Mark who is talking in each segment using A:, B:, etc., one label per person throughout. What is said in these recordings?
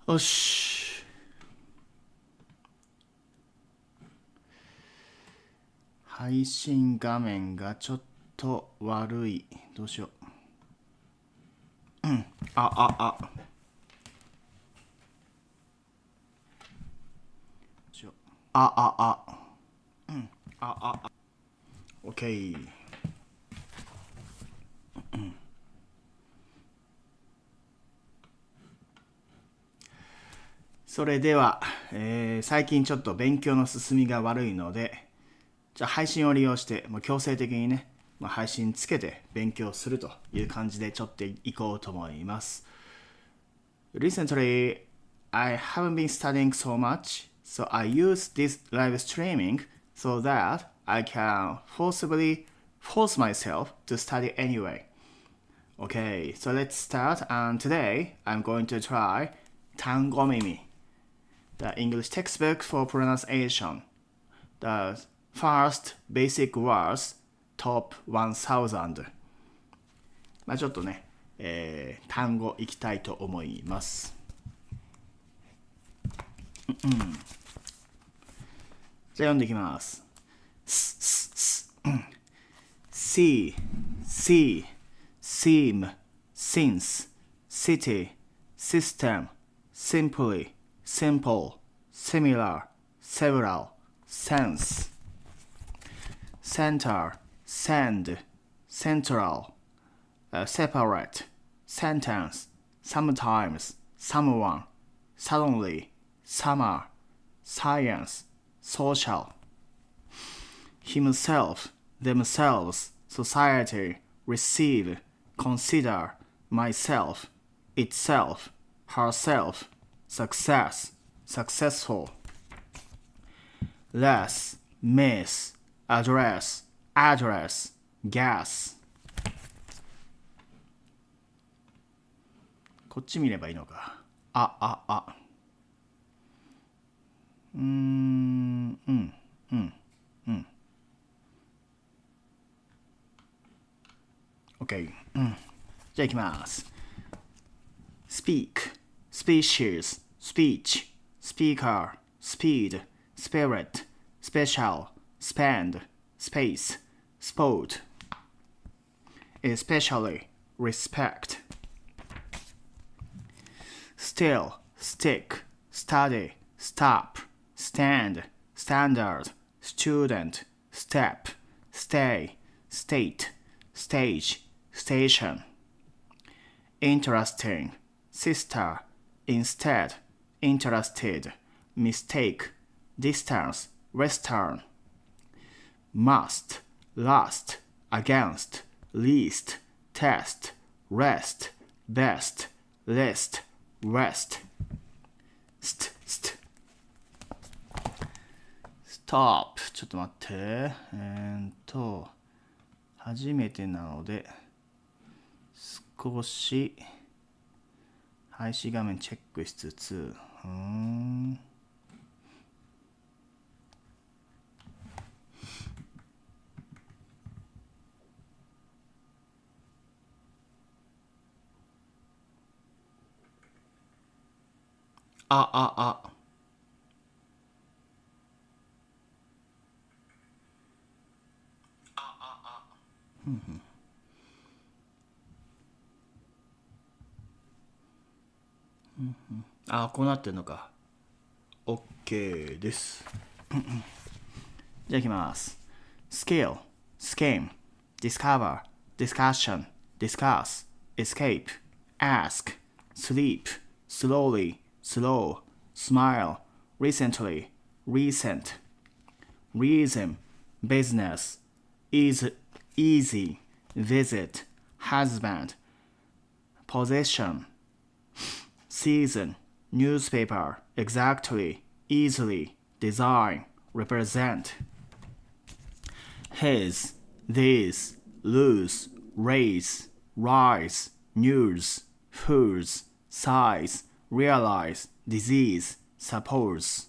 A: よし。配信画面がちょっと悪い。どうしよう。OK。それでは、最近ちょっと勉強の進みが悪いので、じゃあ配信を利用してもう強制的にね、配信つけて勉強するという感じでちょっといこうと思います。Recently, I haven't been studying so much, so I use this live streaming so that I can force myself to study anyway. Okay, so let's start, and today I'm going to try 単語耳 the English textbook for pronunciation. The first basic words, top 1000. ちょっとね、単語いきたいと思います。じゃあ読んでいきます。see, seem, since, city, system, simply, simple, similar, several, sense, center, send, central, separate, sentence, sometimes, someone, suddenly, summer, science, social, himself, themselves, society, receive, consider, myself, itself, herself, success, successful, less, miss, address, guess. こっち見ればいいのか。OK。じゃあいきます。speak, species, speech, speaker, speed, spirit, special, spend, space, sport, especially, respect, still, stick, study, stop, stand, standard, student, step, stay, state, stage, station, interesting, sister, instead, interested, mistake, distance, western, must, last, against, least, test, rest, best, list, rest, stop。 ちょっと待って。初めてなので少し配信画面チェックしつつ、こうなってるのか。 OK です。じゃあいきます。 skill, scheme, discover, discussion, discuss, escape, ask, sleep, slowly, slow, smile, recently, recent, reason, business, easy, visit, husband, possession, season, newspaper, exactly, easily, design, represent, his, these, lose, raise, rise, news, whose, size, realize, disease, suppose.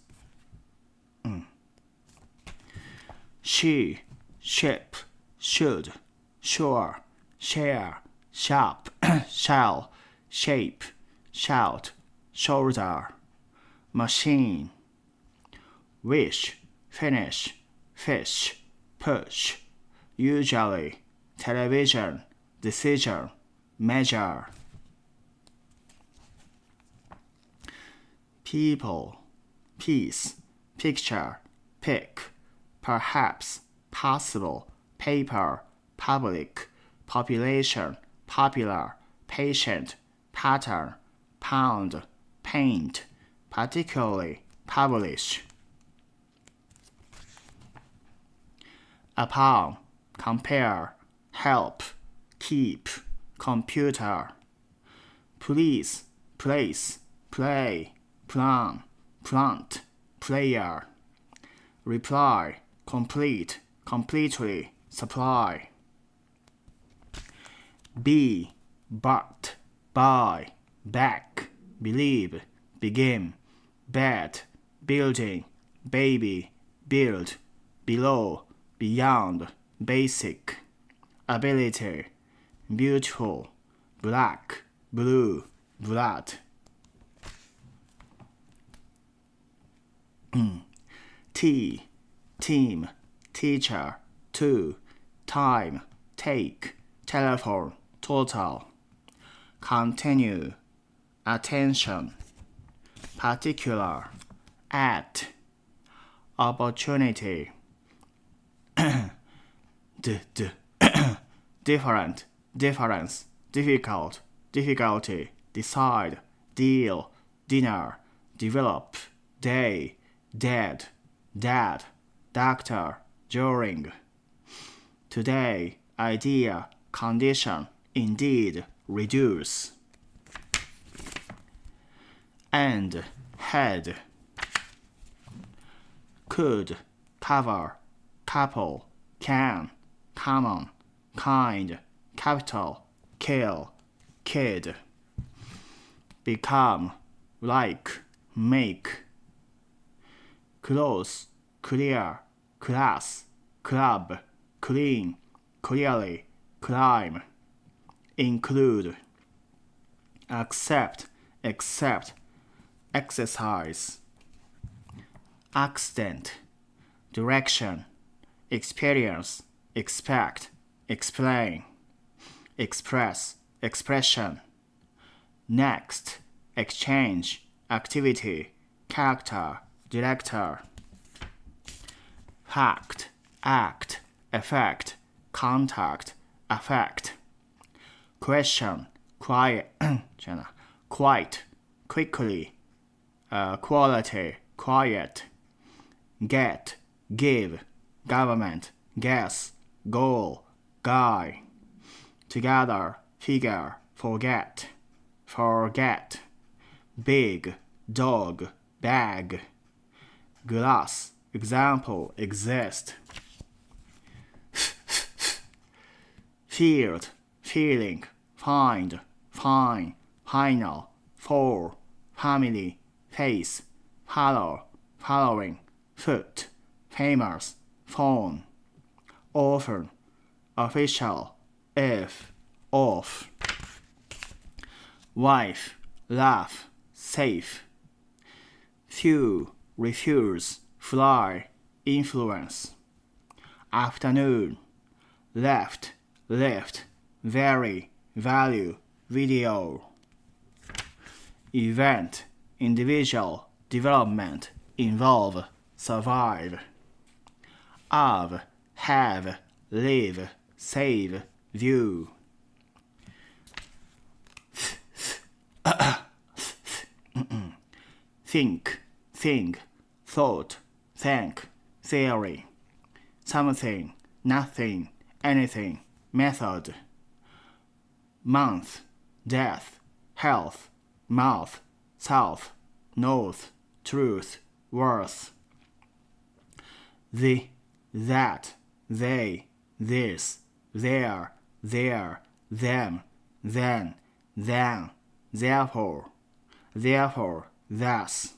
A: She, ship, should, sure, share, sharp, shall, shape, shout, shoulder, machine. Wish, finish, fish, push, usually, television, decision, measure. People, piece, picture, pick, perhaps, possible, paper, public, population, popular, patient, pattern, pound, paint, particularly, publish. Upon, compare, help, keep, computer. Please, place, play, plan, plant, player. Reply, complete, completely, supply. Be, but, buy, back, believe, begin, bet, building, baby, build, below, beyond, basic, ability, beautiful, black, blue, blood. Tea, team, teacher, two, time, take, telephone, total. Continue, attention, particular, at, opportunity. Different, difference, difficult, difficulty, decide, deal, dinner, develop, day, dead, dad, doctor, during. Today, idea, condition, indeed, reduce. And, head. Could, cover, couple, can, common, kind, capital, kill, kid. Become, like, make. Close, clear, class, club, clean, clearly, climb. Include. Accept, except, exercise. Accident, direction, experience, expect, explain. Express, expression. Next, exchange, activity, character, director. Fact, act, effect, contact, affect. Question, quiet, quite, quickly, quality, quiet. Get, give, government, guess, goal, guy. Together, figure, forget, forget. Big, dog, bag. Glass, example, exist. Field, feeling, find, fine, final, fall, family, face, follow, following, foot, famous, phone. Often, official, if, off. Wife, laugh, safe. Few, refuse, fly, influence. Afternoon, left, lift, vary, value, video. Event, individual, development, involve, survive. Of, have, live, save, view. Think, thought, think, theory. Something, nothing, anything, method. Month, death, health, mouth, south, north, truth, worth. The, that, they, this, there, them, then, therefore, thus.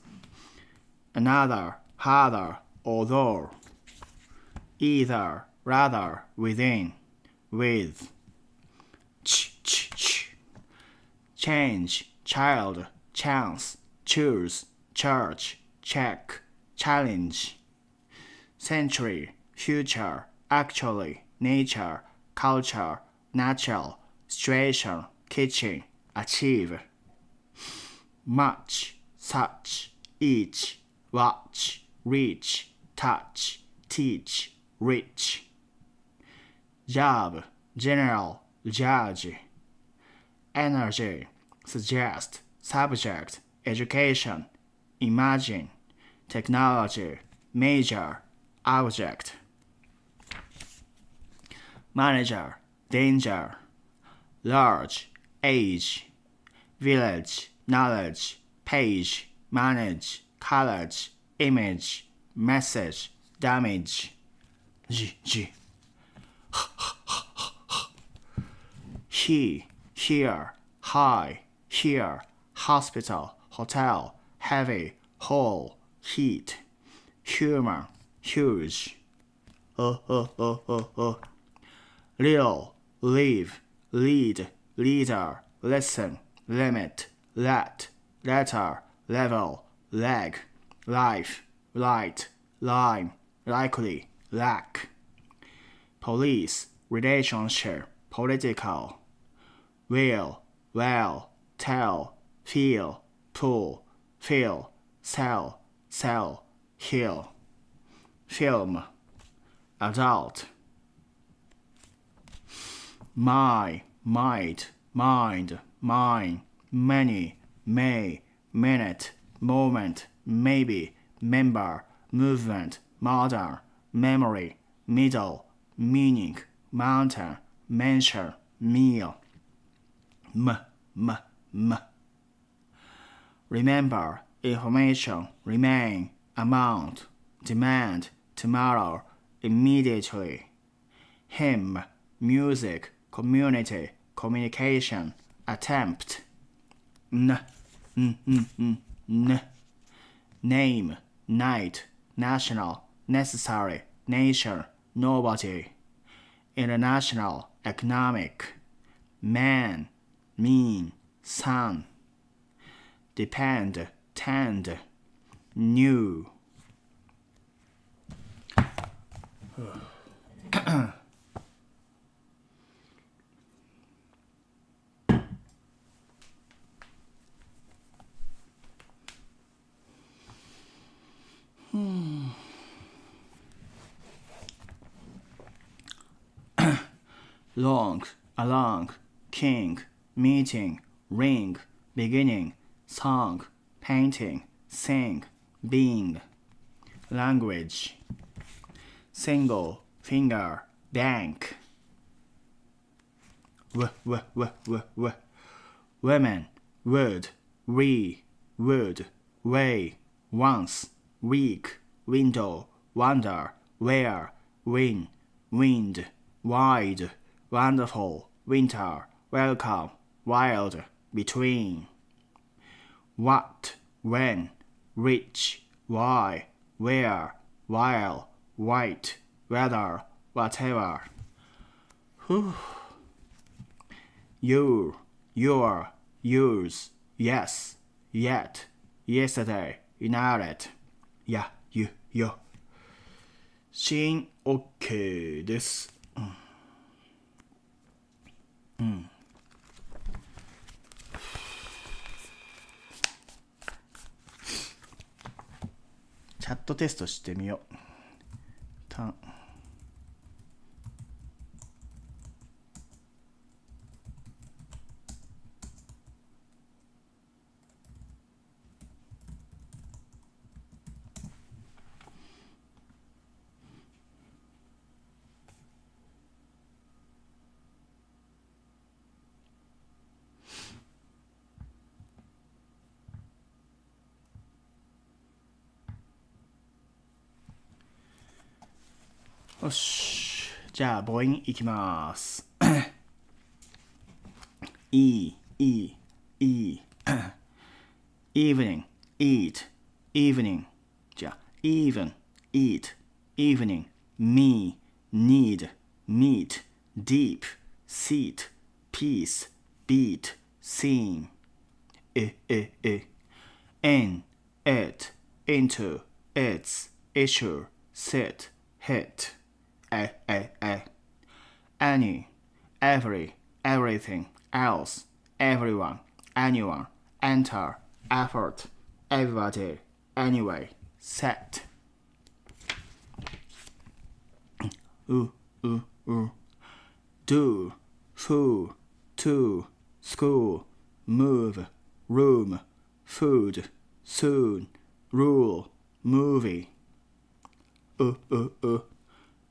A: another, harder, although, either, rather, within, with, change, child, chance, choose, church, check, challenge, century, future, actually, nature, culture, natural, situation, kitchen, achieve, much, such, each, watch, reach, touch, teach, rich, job, general, judge, energy, suggest, subject, education, imagine, technology, major, object, manager, danger, large, age, village, knowledge, page, manage, college, image, message, damage, he, here, high, here, hospital, hotel, heavy, whole, heat, human, huge, little, live, lead, leader, listen, limit, let, letter, level, leg, life, light, line, likely, lack, police, relationship, political, will, well, tell, feel, pull, feel, sell, heal, film, adult, my, might, mind, mine, many, may, minute, moment, maybe, member, movement, modern, memory, middle, meaning, mountain, mention, meal, remember, information, remain, amount, demand, tomorrow, immediately, hymn, music, community, communication, attempt, name, night, national, necessary, nation, nobody, international, economic, man, mean, sun, depend, tend, new. Long, along, king, meeting, ring, beginning, song, painting, sing, being, language, single, finger, bank, women, would, we, would, way, once, week, window, wonder, where, win, wind, wide, wonderful, winter, welcome, wild, between, what, when, rich, why, where, while, white, whether, whatever. Your, yours, yes, yet, yesterday, united, yeah, you, yo. シーン OK です。チャットテストしてみよう。よし。じゃあ母音いきます。evening, eat, evening, じゃあ even, eat, evening, me, need, meet, deep, seat, peace, beat, scene. In, it, into, its, issue, sit, hit. Any, every, everything, else, everyone, anyone, enter, effort, everybody, anyway, set. Do, fool, to, school, move, room, food, soon, rule, movie.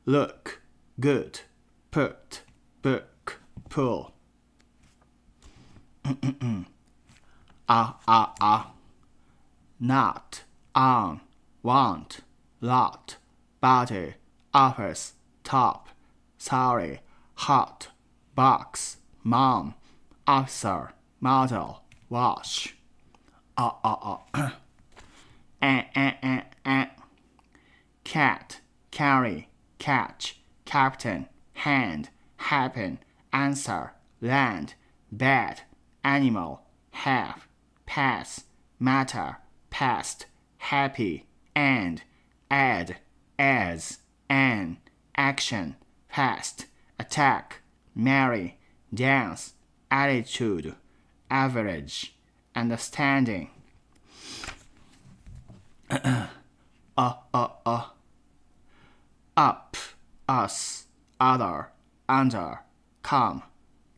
A: Look, good, put, book, pull. Not, on, want, lot, body, office, top, sorry, hot, box, mom, officer, model, wash. Cat, carry, catch, captain, hand, happen, answer, land, bed, animal, have, pass, matter, past, happy, and, add, as, an, action, past, attack, marry, dance, attitude, average, understanding. Up, us, other, under, come,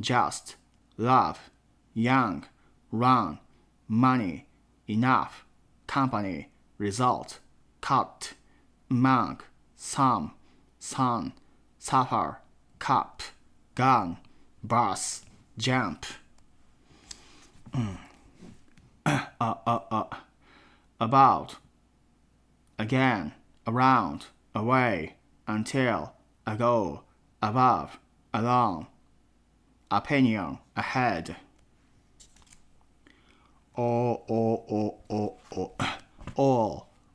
A: just, love, young, run, money, enough, company, result, cut, monk, some, sun, suffer, cup, gun, bus, jump. About, again, around, away, until, ago, above, along, opinion, ahead. All,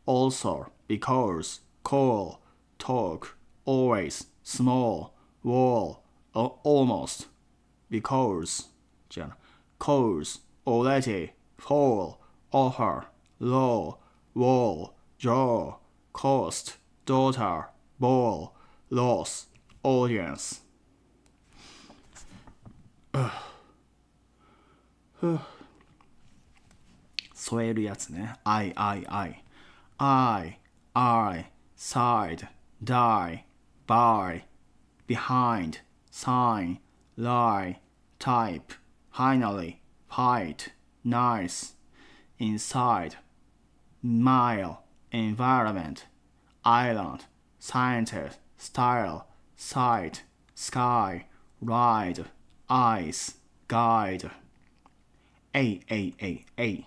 A: also, because, call, talk, always, small, wall, almost, because, cause, already, fall, offer, law, wall, draw, cost, daughter, ball, loss, audience. 添えるやつね。I, side, die, by, behind, sign, lie, type, finally, fight, nice, inside, mile, environment, island, scientist, style, sight, sky, ride, ice, guide. A.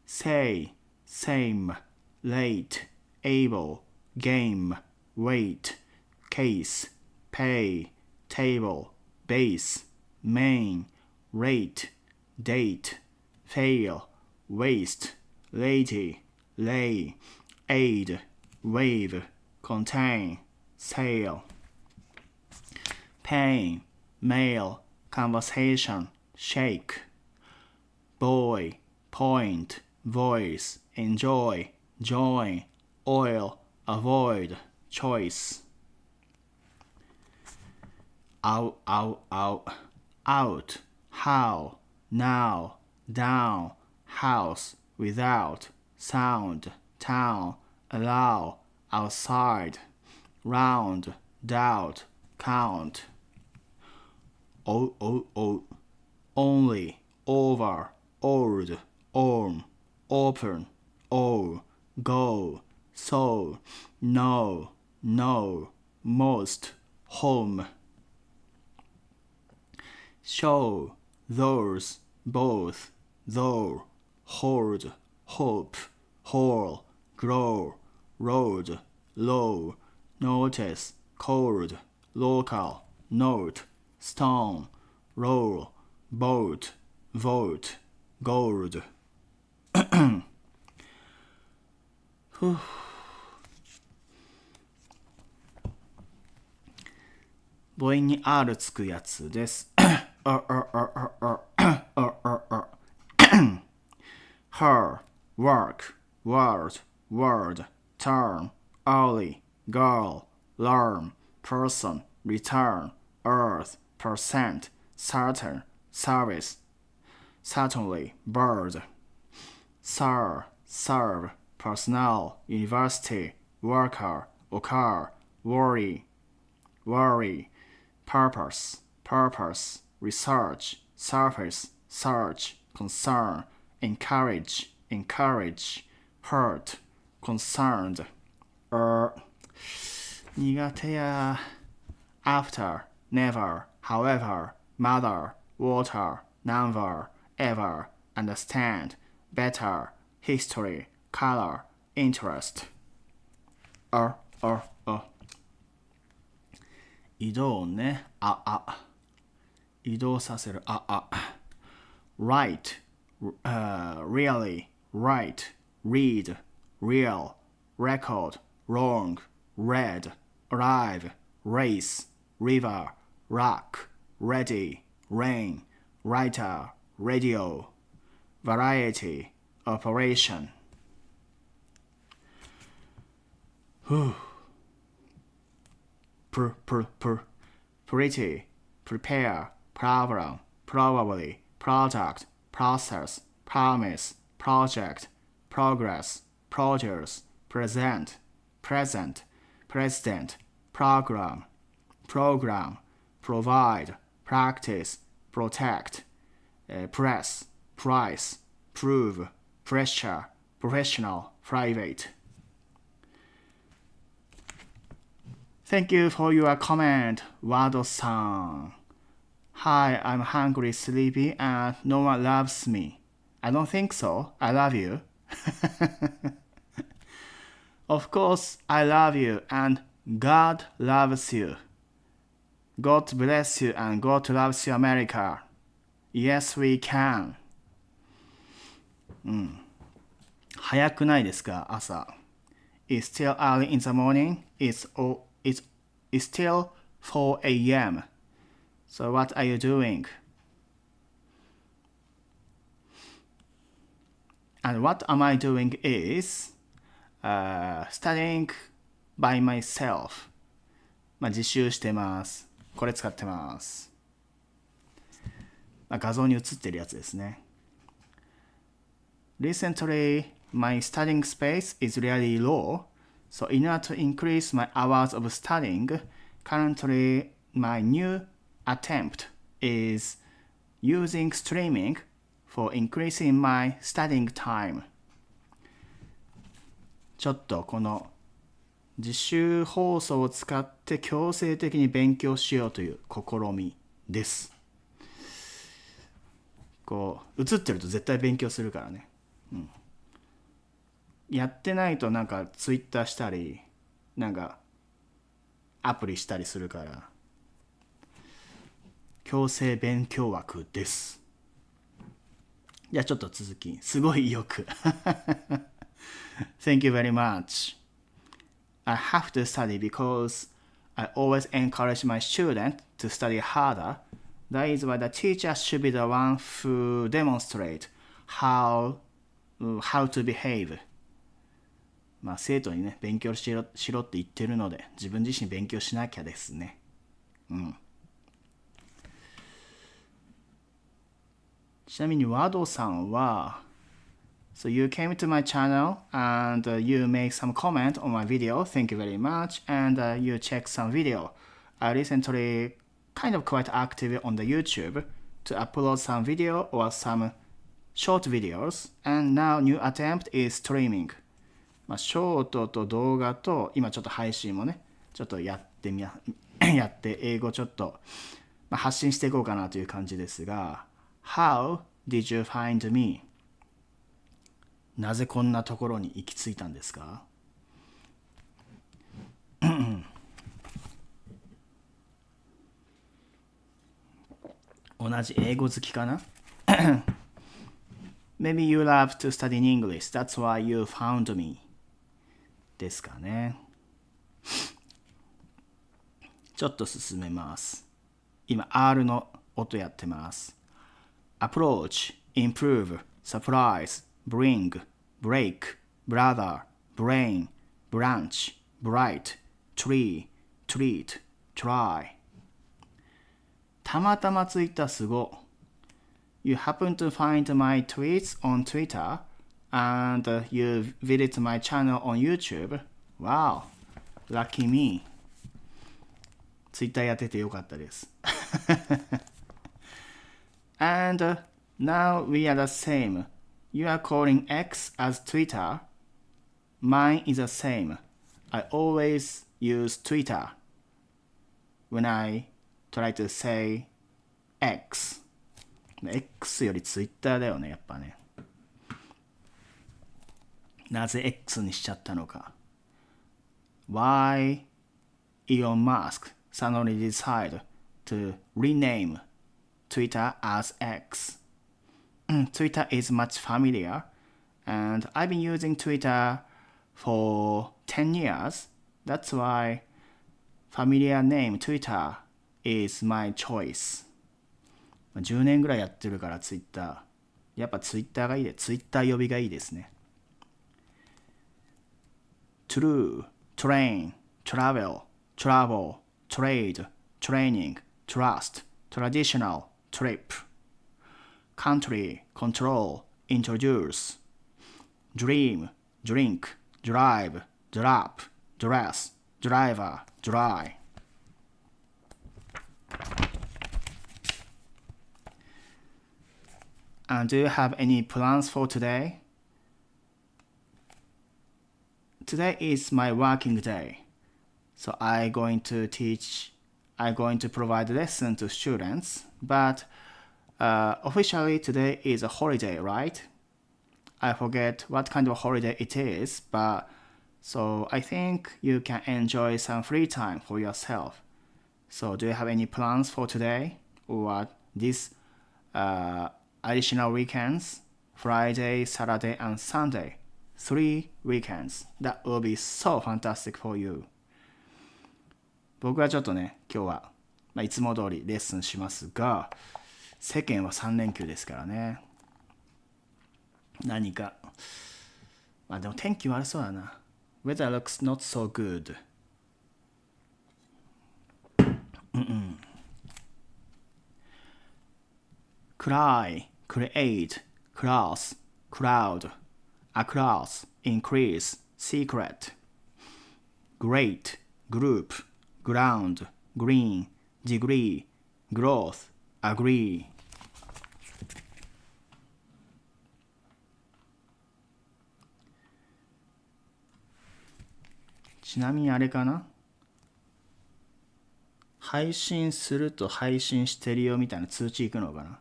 A: Say, same, late, able, game, wait, case, pay, table, base, main, rate, date, fail, waste, lady, lay, aid, wave, contain, sail. Pain, mail, conversation, shake. Boy, point, voice, enjoy, join, oil, avoid, choice. Out, how, now, down, house, without, sound, town, allow, outside, round, doubt, count. Only, over, old, orm, open, all, go, so, no, most, home. Show, those, both, though, hold, hope, whole, grow, road, low, notice, cold, local, note, stone, roll, boat, vote, gold. 母音に R つくやつです。her, work, word, word, turn, early, girl, learn, person, return, earth, percent, certain, service, certainly, bird, sir, serve, personnel, university, worker, occur, worry, purpose, research, surface, search, concern, encourage, hurt, concerned, 苦手や after, never, however, mother, water, number, ever, understand, better, history, color, interest. 移動ね。移動させる。right, really, right, read, real, record, wrong, red, arrive, race, river, rock, ready, rain, writer, radio, variety, operation. Pretty, prepare, problem, probably, product, process, promise, project, progress, produce, present, president, program, provide, practice, protect, press, price, prove, pressure, professional, private. Thank you for your comment, Wado-san. Hi, I'm hungry, sleepy, and no one loves me. I don't think so. I love you. Of course, I love you, and God loves you. God bless you, and God loves you, America. Yes, we can. 早くないですか、朝。It's still early in the morning. It's still 4 a.m. So what are you doing? And what am I doing is studying by myself. 自習してます。これ使ってます。画像に映ってるやつですね。Recently, my studying space is really low. So in order to increase my hours of studying, currently my new attempt is using streaming for increasing my studying time. ちょっとこの自習放送を使って強制的に勉強しようという試みです。こう映ってると絶対勉強するからね。やってないとなんかツイッターしたりなんかアプリしたりするから強制勉強枠です。じゃあちょっと続きすごいよくThank you very much. I have to study because I always encourage my students to study harder. That is why the teacher should be the one who demonstrate how to behave.生徒にね勉強しろって言ってるので自分自身勉強しなきゃですね。ちなみにワドさんは So you came to my channel and you make some comment on my video. Thank you very much. And you check some video. I recently kind of quite active on the YouTube to upload some video or some short videos. And now new attempt is streaming.ショートと動画と今ちょっと配信もねちょっとやって英語ちょっと、発信していこうかなという感じですが How did you find me? なぜこんなところに行き着いたんですか同じ英語好きかなMaybe you love to study in English. That's why you found me.ですかね。ちょっと進めます。今 R の音やってます。approach, improve, surprise, bring, break, brother, brain, branch, bright, tree, treat, try たまたまついたすご You happen to find my tweets on Twitter and you visit my channel on YouTube. Wow, lucky me. Twitter やっててよかったです。And now we are the same. You are calling X as Twitter. Mine is the same. I always use Twitter when I try to say X。X より Twitter だよね、やっぱね。なぜ X にしちゃったのか。Why Elon Musk suddenly decided to rename Twitter as X. Twitter is much familiar, and I've been using Twitter for 10 years. That's why familiar name Twitter is my choice. 10年ぐらいやってるからTwitter。やっぱTwitterがいいで、Twitter 呼びがいいですね。True, train, travel, travel, trade, training, trust, traditional, trip, country, control, introduce, dream, drink, drive, drop, dress, driver, dry. And do you have any plans for today? Today is my working day. So I'm going to provide lesson to students, but officially today is a holiday, right? I forget what kind of holiday it is, but so I think you can enjoy some free time for yourself. So do you have any plans for today or this additional weekends? Friday, Saturday, and Sunday. 3 weekends. That will be so fantastic for you. 僕はちょっとね、今日は、いつも通りレッスンしますが、世間は3連休ですからね。何か、でも天気悪そうだな。Weather looks not so good. Cry, create, class, crowd, across, increase, secret. Great, group, ground, green, degree, growth, agree. ちなみにあれかな、配信すると配信してるよみたいな通知いくのかな。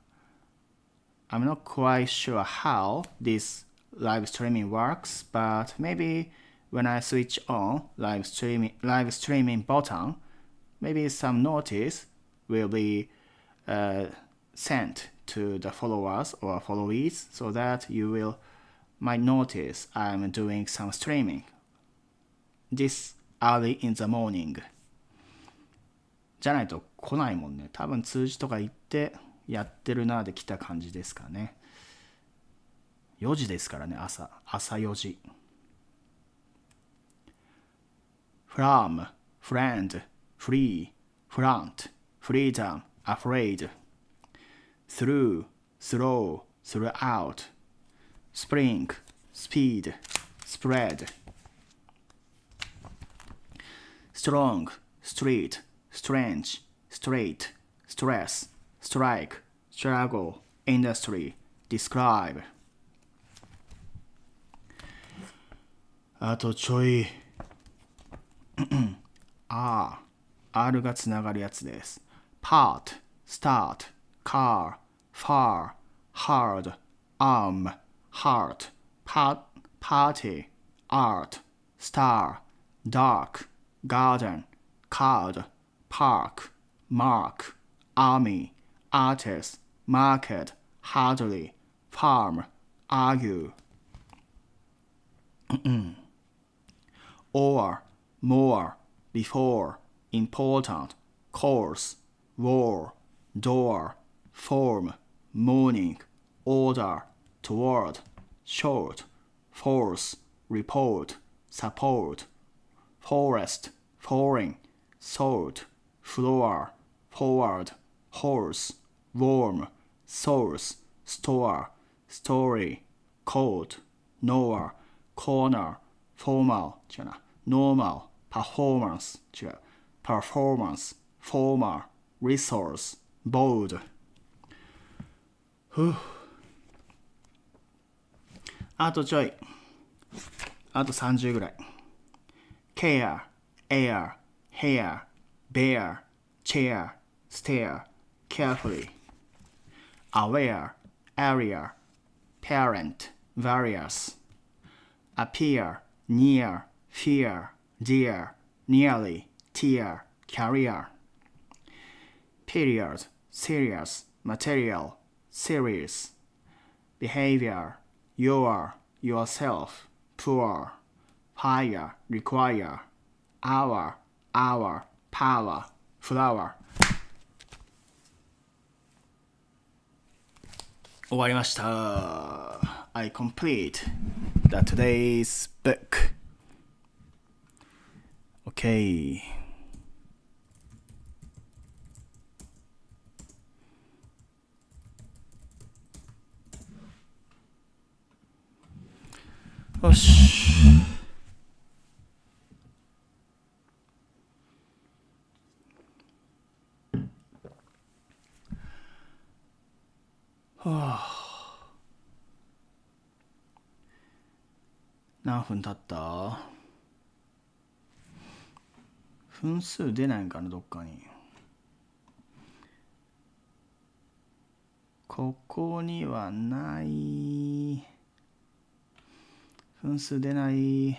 A: I'm not quite sure how this live streaming works, but maybe when I switch on live streaming button, maybe some notice will be sent to the followers or followees so that you might notice I'm doing some streaming this early in the morning. じゃないと来ないもんね。多分通知とか言ってやってるなで来た感じですかね。4時ですからね、朝4時。From, friend, free, front, freedom, afraid. Through, throw, throughout. Spring, speed, spread. Strong, street, strange, straight, stress, strike, struggle, industry, describe. あとちょい。R がつながるやつです。Part, start, car, far, hard, arm, heart, party, art, star, dark, garden, card, park, mark, army, artist, market, hardly, farm, argue. Or, more, before, important, course, war, door, form, morning, order, toward, short, force, report, support, forest, foreign, salt, floor, forward, horse, warm, source, store, story, coat, knower, corner, formal 違うな normal, performance 違う performance, former, resource, bold あとちょいあと30ぐらい care, air, hair, bear, chair, stare, carefully aware, area, parent, various appear, near, fear, dear, nearly, tear, career period, serious, material, serious behavior, yourself, poor fire, require hour, power, flower 終わりました。I complete the today's book. Okay. よし。何分経った？分数出ないんかなどっかに。ここにはない。分数出ない。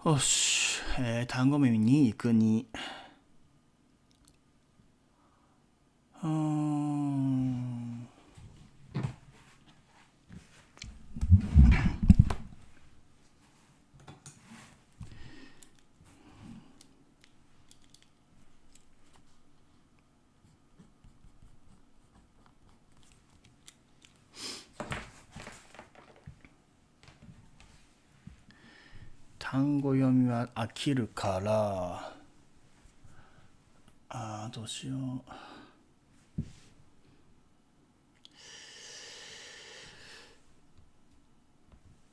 A: よし、単語耳に行くに。単語読みは飽きるからどうしよう。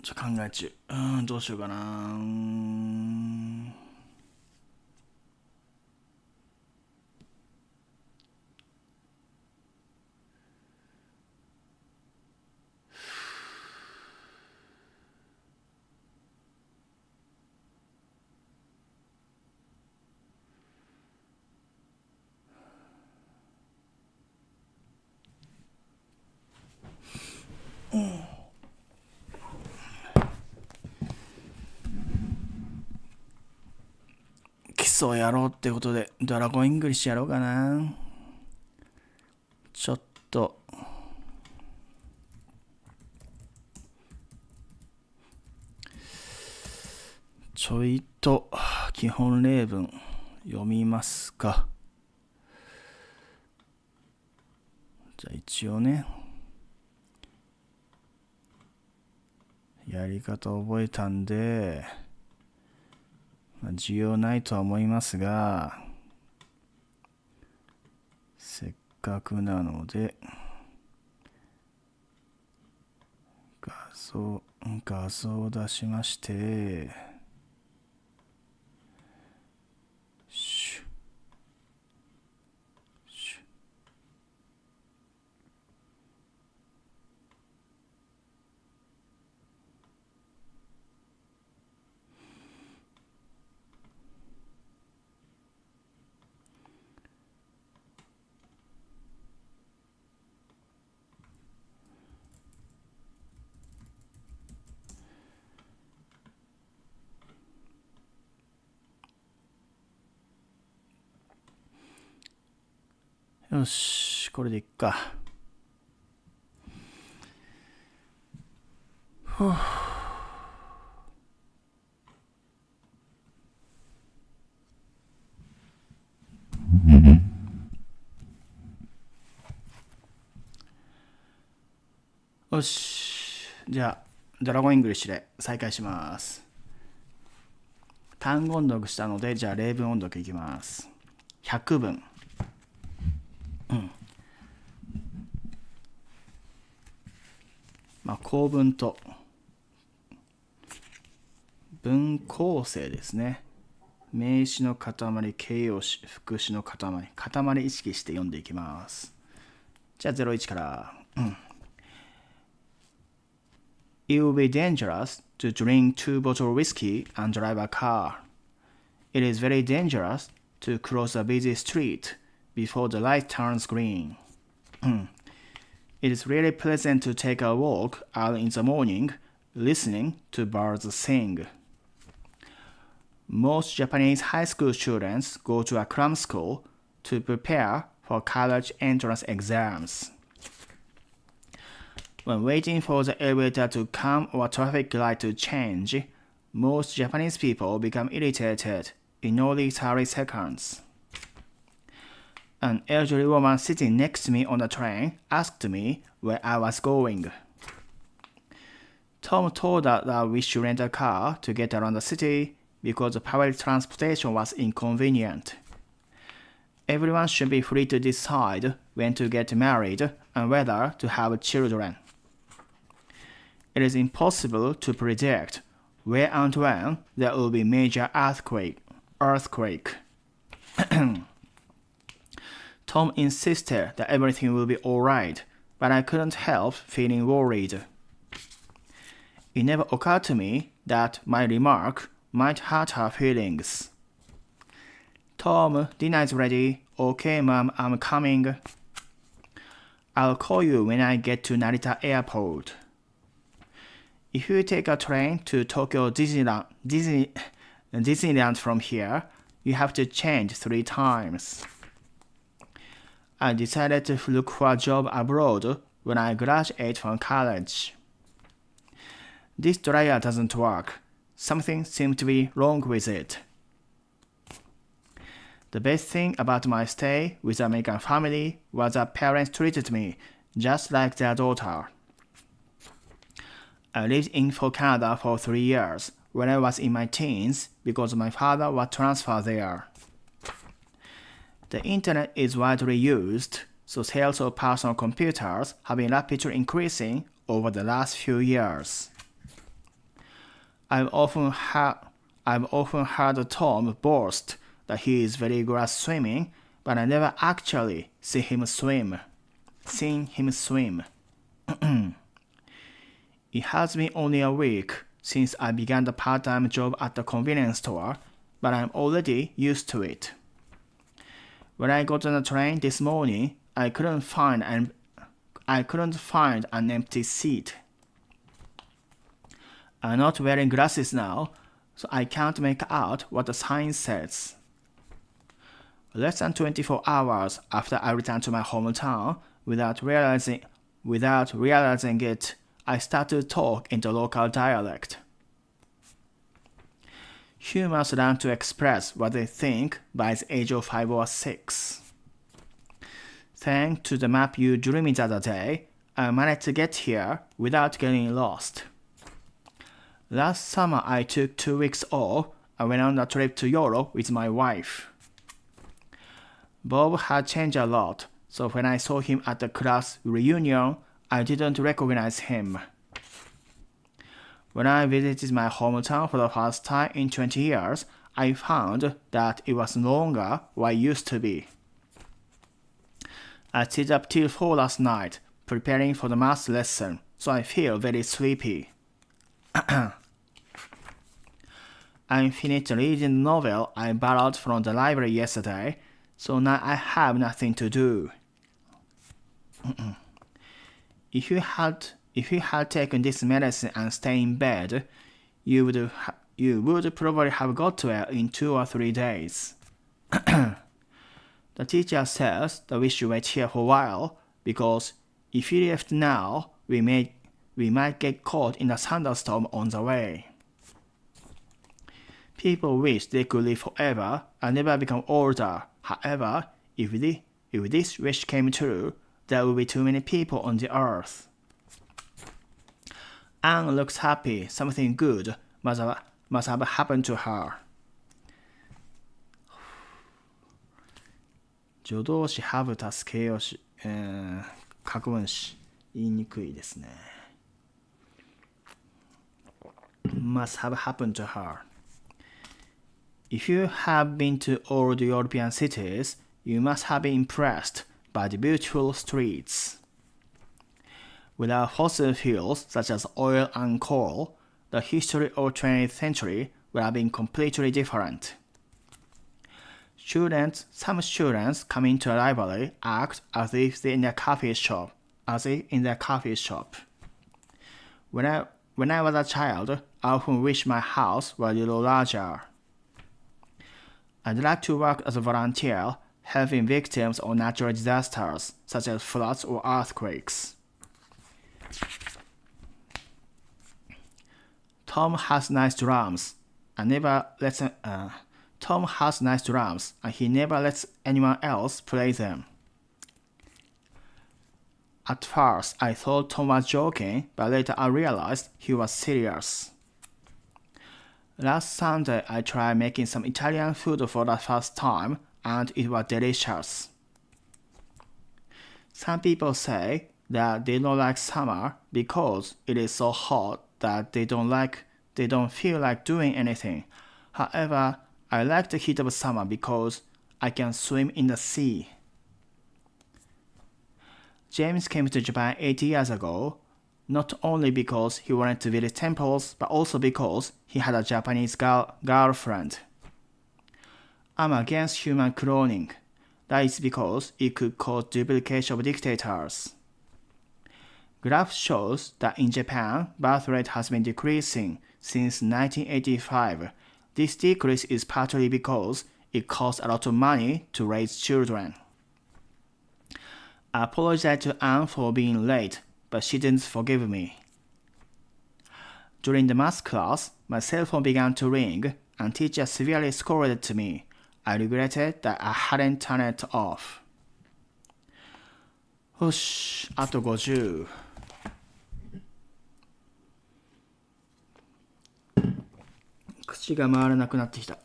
A: 考え中。どうしようかな。基礎をやろうってことでドラゴンイングリッシュやろうかな。ちょっとちょいと基本例文読みますか。じゃあ一応ねやり方覚えたんで、需要ないとは思いますが、せっかくなので画像を出しまして、よし、これでいっか。よし。じゃあ、ドラゴンイングリッシュで再開します。単語音読したので、じゃあ例文音読いきます。100文。構文と文構成ですね。名詞の塊、形容詞、副詞の塊、塊意識して読んでいきます。じゃあ01から。It will be dangerous to drink 2 bottles of whiskey and drive a car. It is very dangerous to cross a busy street before the light turns green. It is really pleasant to take a walk early in the morning, listening to birds sing. Most Japanese high school students go to a cram school to prepare for college entrance exams. When waiting for the elevator to come or traffic light to change, most Japanese people become irritated in only 30 seconds. An elderly woman sitting next to me on the train asked me where I was going. Tom told us that we should rent a car to get around the city because public transportation was inconvenient. Everyone should be free to decide when to get married and whether to have children. It is impossible to predict where and when there will be major earthquake. Tom insisted that everything will be alright, but I couldn't help feeling worried. It never occurred to me that my remark might hurt her feelings. Tom, dinner is ready. Okay, Mom, I'm coming. I'll call you when I get to Narita Airport. If you take a train to Tokyo Disneyland from here, you have to change 3 times. I decided to look for a job abroad when I graduate from college. This dryer doesn't work. Something seems to be wrong with it. The best thing about my stay with the American family was that parents treated me just like their daughter. I lived in Canada for 3 years when I was in my teens because my father was transferred there. The internet is widely used, so sales of personal computers have been rapidly increasing over the last few years. I've often heard Tom boast that he is very good at swimming, but I never actually seen him swim. It has been only a week since I began the part-time job at the convenience store, but I'm already used to it. When I got on the train this morning, I couldn't find an empty seat. I'm not wearing glasses now, so I can't make out what the sign says. Less than 24 hours after I returned to my hometown, without realizing it, I started to talk in the local dialect. Humans learn to express what they think by the age of 5 or 6. Thanks to the map you drew me the other day, I managed to get here without getting lost. Last summer I took 2 weeks off and went on a trip to Europe with my wife. Bob had changed a lot, so when I saw him at the class reunion, I didn't recognize him. When I visited my hometown for the first time in 20 years, I found that it was no longer what it used to be. I stayed up till 4 last night, preparing for the math lesson, so I feel very sleepy. I finished reading the novel I borrowed from the library yesterday, so now I have nothing to do. If you had taken this medicine and stayed in bed, you would probably have got well in 2 or 3 days. The teacher says that we should wait here for a while because if we left now, we might get caught in a thunderstorm on the way. People wish they could live forever and never become older. However, if this wish came true, there would be too many people on the earth. Anne looks happy. Something good must have happened to her. 助動詞 have 助けよし、格分詞言いにくいですね。Must have happened to her. If you have been to old European cities, you must have been impressed by the beautiful streets. Without fossil fuels such as oil and coal, the history of the 20th century would have been completely different. Some students coming to a library act as if they're in their coffee shop. When I was a child, I often wished my house were a little larger. I'd like to work as a volunteer, helping victims of natural disasters such as floods or earthquakes. Tom has nice drums and he never lets anyone else play them. At first, I thought Tom was joking, but later I realized he was serious. Last Sunday, I tried making some Italian food for the first time, and it was delicious. Some people say that they don't like summer because it is so hot that they don't feel like doing anything. However, I like the heat of summer because I can swim in the sea. James came to Japan 8 years ago, not only because he wanted to visit temples, but also because he had a Japanese girlfriend. I'm against human cloning. That is because it could cause duplication of dictators. Graph shows that in Japan, birth rate has been decreasing since 1985. This decrease is partly because it costs a lot of money to raise children. I apologize to Anne for being late, but she didn't forgive me. During the math class, my cell phone began to ring, and teacher severely scolded me. I regretted that I hadn't turned it off. よし、あと50。口が回らなくなってきた。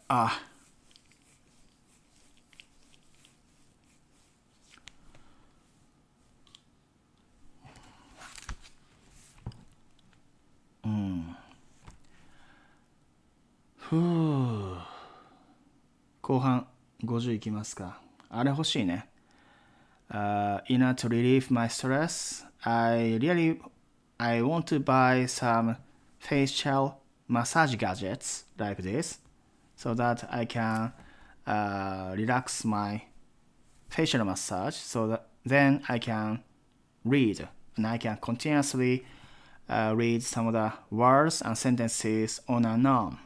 A: 後半50いきますか。あれ欲しいね。In order to relieve my stress, I want to buy some facial massage gadgets like this so that I can relax my facial massage so that then I can read and I can continuously read some of the words and sentences on and on.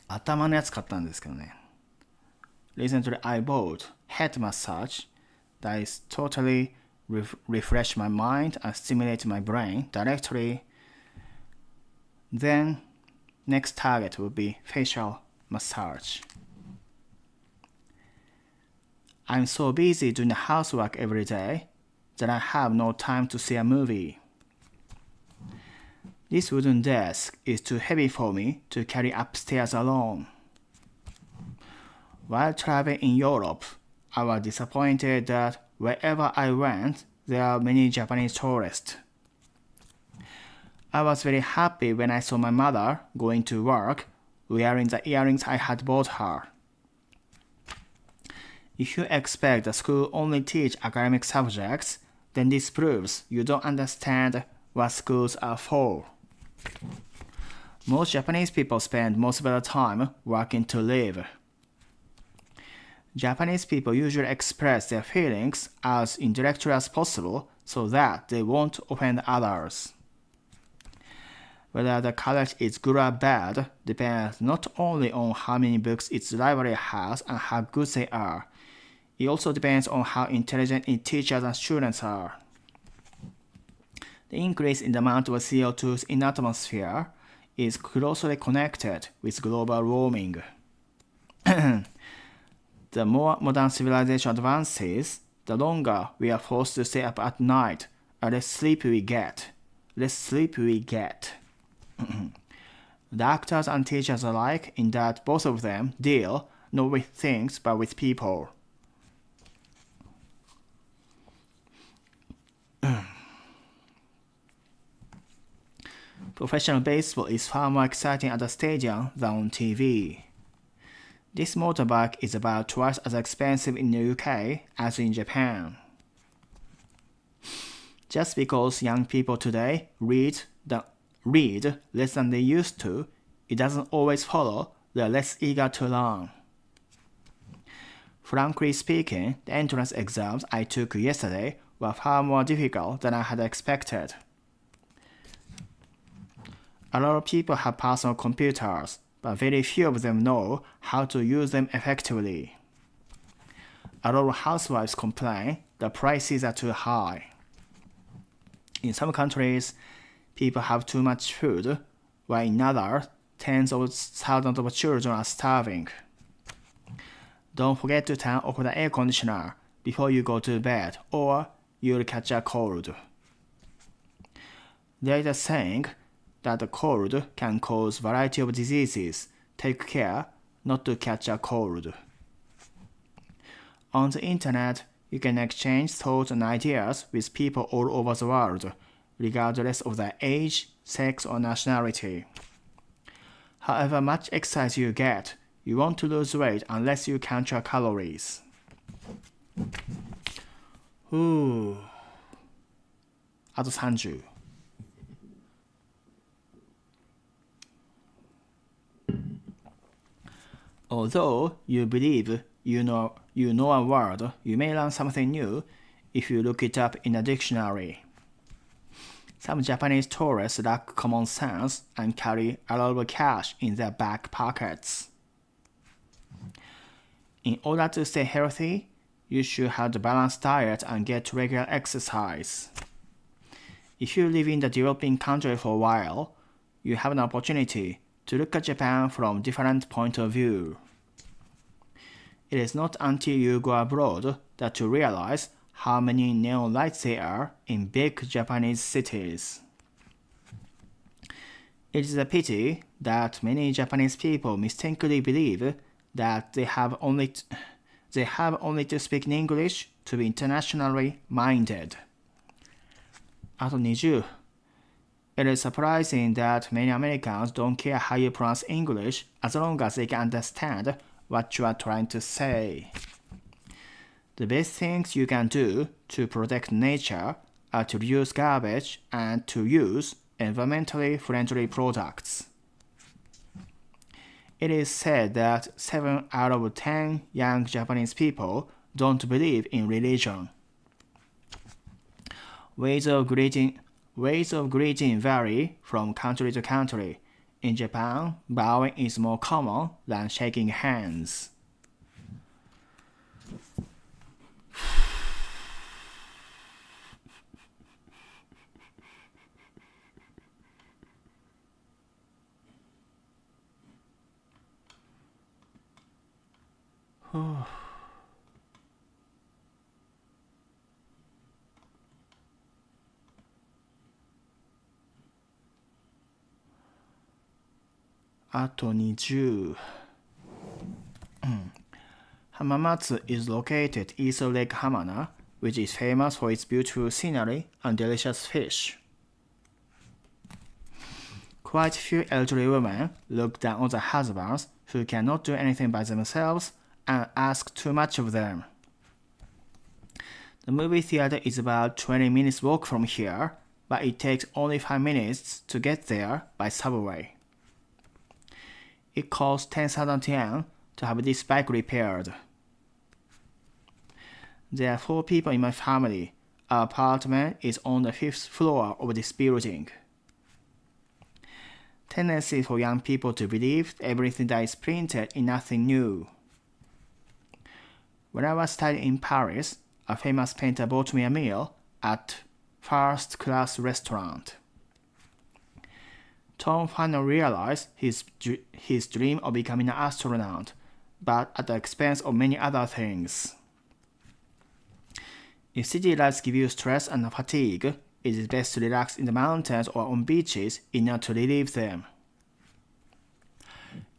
A: 頭のやつ買ったんですけどね。Recently I bought head massage that is totally refresh my mind and stimulate my brain directly. Then next target would be facial massage. I'm so busy doing the housework every day that I have no time to see a movie. This wooden desk is too heavy for me to carry upstairs alone. While traveling in Europe, I was disappointed that wherever I went, there are many Japanese tourists. I was very happy when I saw my mother going to work wearing the earrings I had bought her. If you expect the school only teach academic subjects, then this proves you don't understand what schools are for. Most Japanese people spend most of their time working to live. Japanese people usually express their feelings as indirectly as possible so that they won't offend others. Whether the college is good or bad depends not only on how many books its library has and how good they are. It also depends on how intelligent its teachers and students are. The increase in the amount of CO2 in the atmosphere is closely connected with global warming. The more modern civilization advances, the longer we are forced to stay up at night, and less sleep we get. The actors and teachers alike, in that both of them deal not with things but with people. Professional baseball is far more exciting at the stadium than on TV. This motorbike is about twice as expensive in the UK as in Japan. Just because young people today read less than they used to, it doesn't always follow they're less eager to learn. Frankly speaking, the entrance exams I took yesterday were far more difficult than I had expected. A lot of people have personal computers, but very few of them know how to use them effectively. A lot of housewives complain the prices are too high. In some countries, people have too much food, while in others, tens of thousands of children are starving. Don't forget to turn off the air conditioner before you go to bed, or you'll catch a cold. There is a saying that the cold can cause a variety of diseases. Take care not to catch a cold. On the internet, you can exchange thoughts and ideas with people all over the world, regardless of their age, sex, or nationality. However much exercise you get, you won't lose weight unless you count your calories.あと30。Although you believe you know a word, you may learn something new if you look it up in a dictionary. Some Japanese tourists lack common sense and carry a lot of cash in their back pockets. In order to stay healthy, you should have a balanced diet and get regular exercise. If you live in the developing country for a while, you have an opportunity to look at Japan from a different point of view. It is not until you go abroad that you realize how many neon lights there are in big Japanese cities. It is a pity that many Japanese people mistakenly believe that they have only to speak in English to be internationally minded. あと20. It is surprising that many Americans don't care how you pronounce English as long as they can understand what you are trying to say. The best things you can do to protect nature are to reduce garbage and to use environmentally friendly products. It is said that 7 out of 10 young Japanese people don't believe in religion. Ways of greeting vary from country to country. In Japan, bowing is more common than shaking hands. Ato 20. Hamamatsu is located east of Lake Hamana, which is famous for its beautiful scenery and delicious fish. Quite few elderly women look down on their husbands who cannot do anything by themselves and ask too much of them. The movie theater is about 20 minutes walk from here, but it takes only 5 minutes to get there by subway. It costs 10,000 yen to have this bike repaired. There are 4 people in my family. Our apartment is on the 5th floor of this building. tendency for young people to believe everything that is printed is nothing new. When I was studying in Paris, a famous painter bought me a meal at first-class restaurant. Tom finally realized his dream of becoming an astronaut, but at the expense of many other things. If city lives give you stress and fatigue, it is best to relax in the mountains or on beaches in order to relieve them.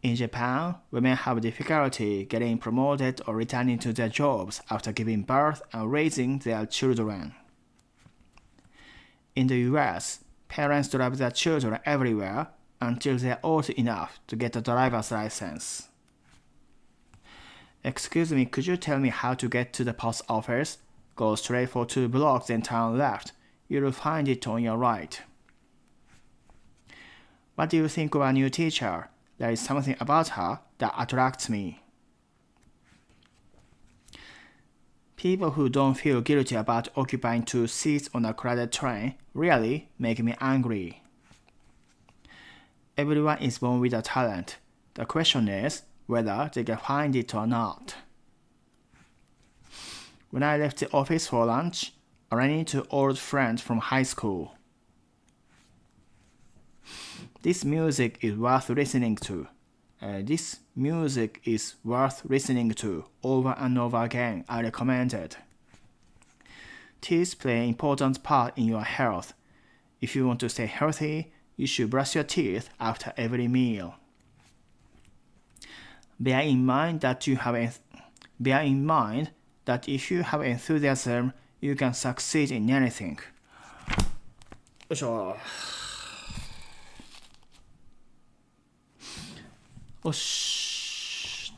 A: In Japan, women have difficulty getting promoted or returning to their jobs after giving birth and raising their children. In the US, parents drive their children everywhere until they are old enough to get a driver's license. Excuse me, could you tell me how to get to the post office? Go straight for 2 blocks and turn left. You'll find it on your right. What do you think of our new teacher? There is something about her that attracts me. People who don't feel guilty about occupying 2 seats on a crowded train really make me angry. Everyone is born with a talent. The question is whether they can find it or not. When I left the office for lunch, I ran into an old friend from high school. This music is worth listening to. This music is worth listening to over and over again, I recommended. Teeth play an important part in your health. If you want to stay healthy, you should brush your teeth after every meal. Bear in mind that if you have enthusiasm, you can succeed in anything. よいしょ。よし。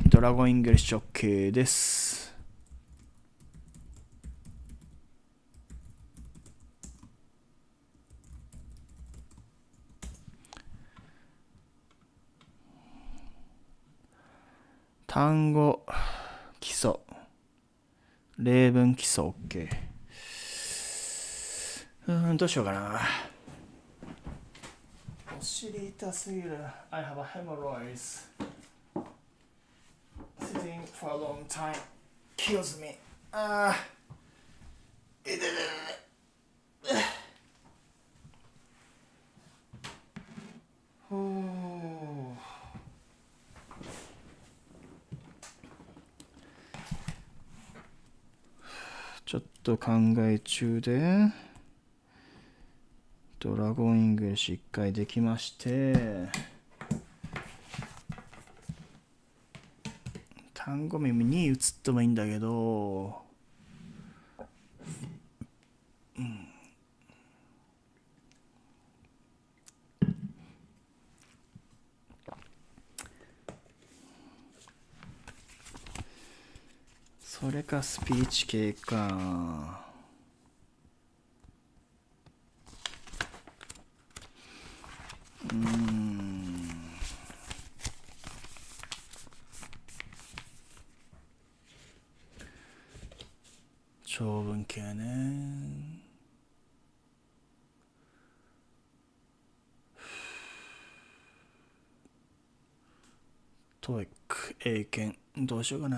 A: ドラゴンイングリッシュ OK です。単語基礎、例文基礎 OK。どうしようかな。お尻痛すぎる。I have a hemorrhoids. Sitting for a long time kills me. ちょっと考え中でドラゴンイングリッシュ1回できまして、単語耳に移ってもいいんだけど、それかスピーチ系か。長文系ね。トイック、英検、どうしようかな。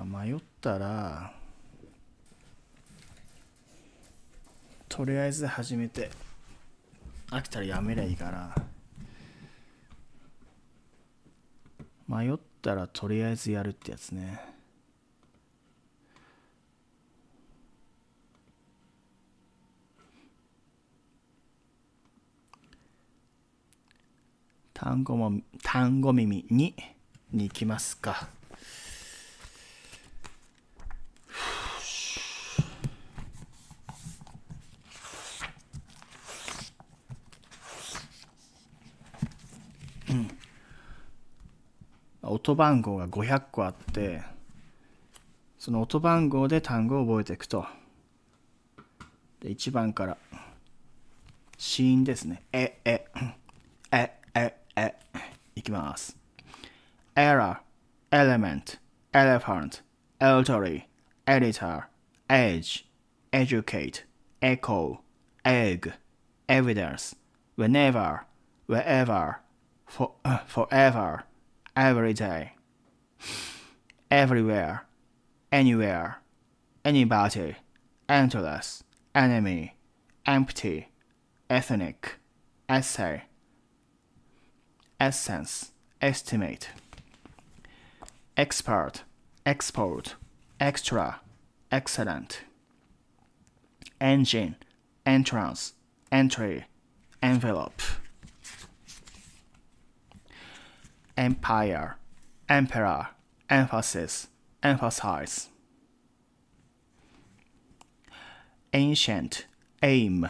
A: 迷ったらとりあえず始めて飽きたらやめりゃいいから、迷ったらとりあえずやるってやつね。単語耳に行きますか。音番号が500個あって、その音番号で単語を覚えていくと。で、1番から子音ですね。いきます。error, element, elephant, elderly, editor, edge, educate, echo, egg, evidence, whenever, wherever, forever, every day, everywhere, anywhere, anybody, endless, enemy, empty, ethnic, essay, essence, estimate, expert, export, extra, excellent, engine, entrance, entry, envelope, empire, emperor, emphasis, emphasize, ancient, aim,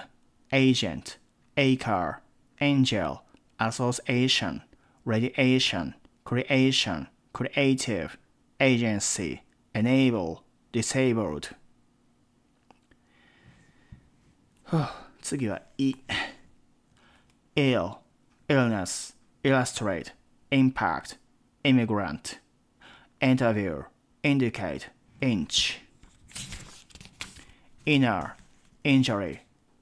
A: agent, acre, angel, association, radiation, creation, creative, agency, enable, disabled. 次は ill, illness, illustrate, impact, immigrant, interview, indicate, inch, inner, injury,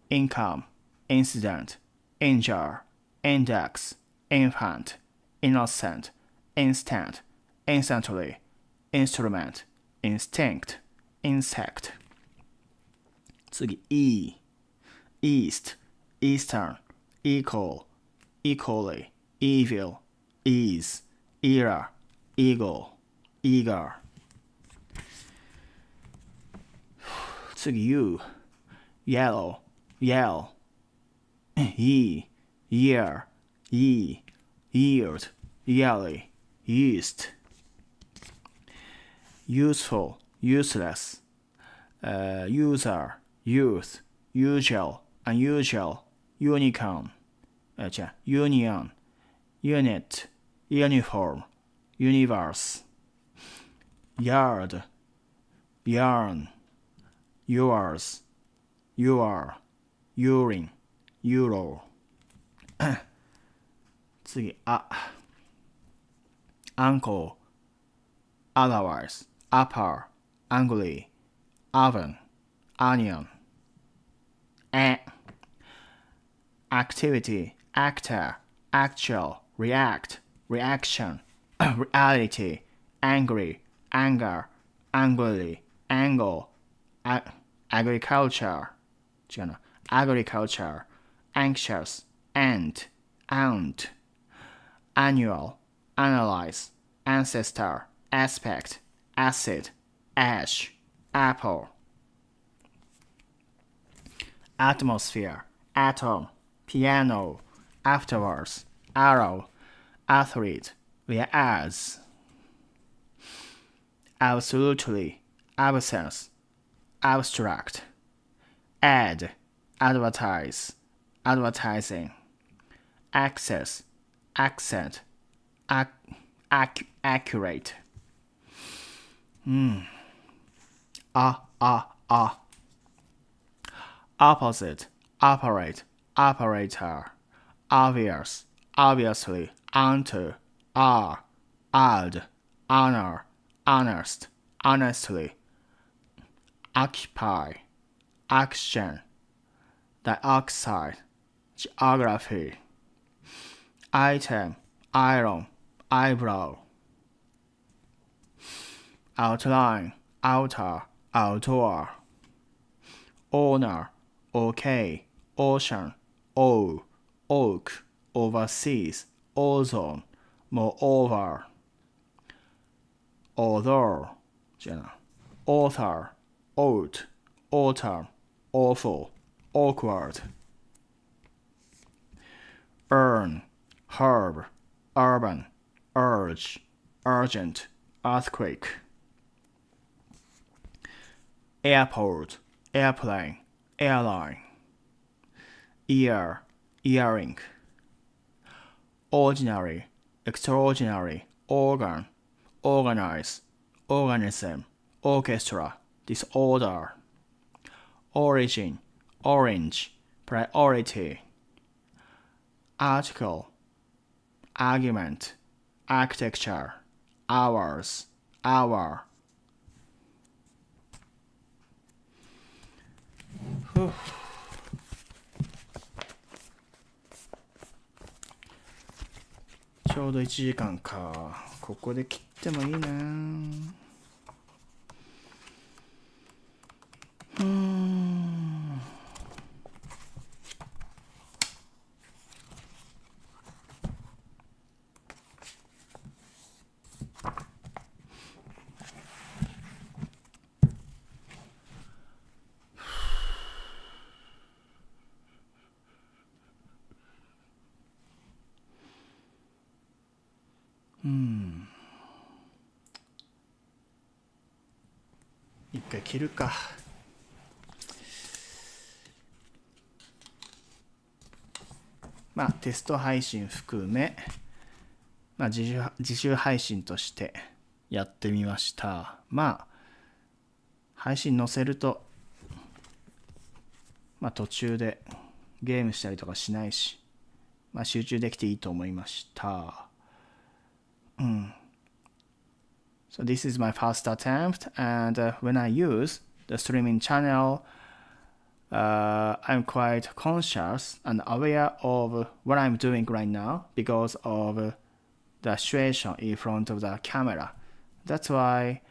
A: income, incident, injure, index, infant, innocent, instant, instantly, instrument, instinct, insect. 次 east, eastern, equal, equally, evil, ease, era, eagle, eager. 次 yellow, yell, year, yield, yearly, yeast. Useful, useless, user, youth, usual, unusual, unicorn, union, unit, uniform, universe, yard, yarn, yours, your, urine, euro. 次uncle, otherwise, upper, angry, oven, onion, activity, actor, actual, react, reaction, reality, angry, anger, angrily, angle, agriculture, agriculture, anxious, ant, aunt, annual, analyze, ancestor, aspect, acid, ash, apple, atmosphere, atom, piano, afterwards, arrow, athlete, whereas, absolutely, absence, abstract, ad, advertise, advertising, access, accent, accurate. Opposite, operate, operator, obvious, obviously, onto, are, odd, honor, honest, honestly, occupy, action, dioxide, geography, item, iron, eyebrow, outline, outer, outdoor, owner, okay, ocean, oak, overseas, ozone, moreover, although, author, oat, autumn, awful, awkward, earn, herb, urban, urge, urgent, earthquake, airport, airplane, airline, ear, earring, ordinary, extraordinary, organ, organize, organism, orchestra, disorder, origin, orange, priority, article, argument, architecture, hours, hour. ちょうど1時間か。ここで切ってもいいな。一回切るか。まあテスト配信含め、まあ、自習配信としてやってみました。まあ配信載せると、まあ途中でゲームしたりとかしないし、まあ集中できていいと思いました。So this is my first attempt, and when I use the streaming channel, I'm quite conscious and aware of what I'm doing right now because of the situation in front of the camera. That's why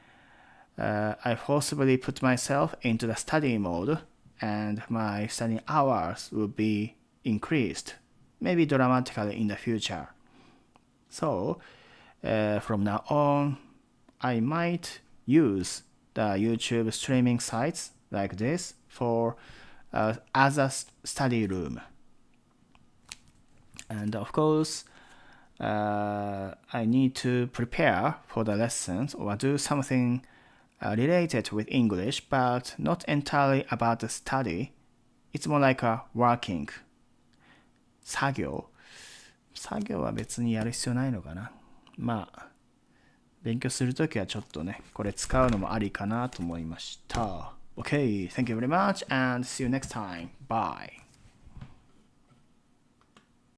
A: I forcibly put myself into the study mode, and my study hours will be increased, maybe dramatically in the future. So from now on, I might use the YouTube streaming sites like this for as a study room. And of course, I need to prepare for the lessons or do something related with English, but not entirely about the study. It's more like a working. 作業は別にやる必要ないのかな。まあ勉強するときはちょっとね、これ使うのもありかなと思いました。Okay, thank you very much and see you next time. Bye.